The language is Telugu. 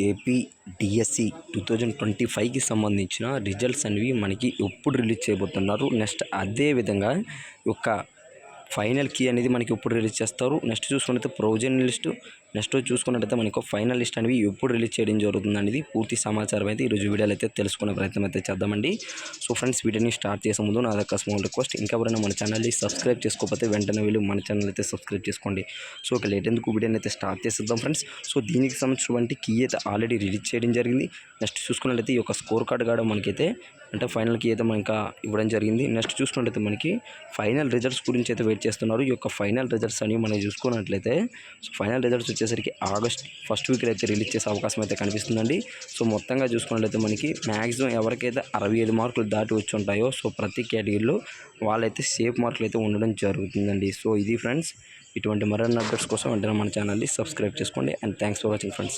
ఏపీ డిఎస్సి 2025కి సంబంధించిన రిజల్ట్స్ అనేవి మనకి ఎప్పుడు రిలీజ్ చేయబోతున్నారు. నెక్స్ట్ అదే విధంగా యొక్క ఫైనల్ కీ అనేది మనకి ఎప్పుడు రిలీజ్ చేస్తారు. నెక్స్ట్ చూసుకున్నట్లయితే ప్రొవిజనల్ లిస్టు, నెక్స్ట్ చూసుకున్నట్లయితే మనకు ఫైనల్ లిస్ట్ అనేవి ఎప్పుడు రిలీజ్ చేయడం జరుగుతుంది అనేది పూర్తి సమాచారం అయితే ఈరోజు వీడియోలో అయితే తెలుసుకునే ప్రయత్నం అయితే చేద్దామండి. సో ఫ్రెండ్స్, వీడియోని స్టార్ట్ చేసే ముందు నా యొక్క స్మాల్ రిక్వెస్ట్, ఇంకా ఎవరైనా మన ఛానల్ని సబ్స్క్రైబ్ చేసుకోకపోతే వెంటనే వెళ్ళి మన ఛానల్ అయితే సబ్స్క్రైబ్ చేసుకోండి. సో ఒక లేట్ ఎందుకు వీడియోని అయితే స్టార్ట్ చేసేద్దాం ఫ్రెండ్స్. సో దీనికి సంబంధించినటువంటి కీ అయితే ఆల్రెడీ రిలీజ్ చేయడం జరిగింది. నెక్స్ట్ చూసుకున్నట్లయితే ఈ యొక్క స్కోర్ కార్డు కూడా మనకైతే అంటే ఫైనల్ కీ అయితే ఇంకా ఇవ్వడం జరిగింది. నెక్స్ట్ చూసుకున్నట్లయితే మనకి ఫైనల్ రిజల్ట్స్ గురించి అయితే వెయిట్ చేస్తున్నారు. ఈ యొక్క ఫైనల్ రిజల్ట్స్ అని మనం చూసుకున్నట్లయితే సో ఫైనల్ రిజల్ట్స్ వచ్చేసరికి ఆగస్ట్ ఫస్ట్ వీక్లో అయితే రిలీజ్ చేసే అవకాశం అయితే కనిపిస్తుందండి. సో మొత్తంగా చూసుకున్నట్లయితే మనకి మ్యాక్సిమం ఎవరికైతే 65 మార్కులు దాటి వచ్చి ఉంటాయో సో ప్రతి కేటగిరీలో వాళ్ళైతే సేఫ్ మార్కులు అయితే ఉండడం జరుగుతుందండి. సో ఇది ఫ్రెండ్స్, ఇటువంటి మరిన్ని అప్డేట్స్ కోసం వెంటనే మన ఛానల్ని సబ్స్క్రైబ్ చేసుకోండి. And thanks for watching friends.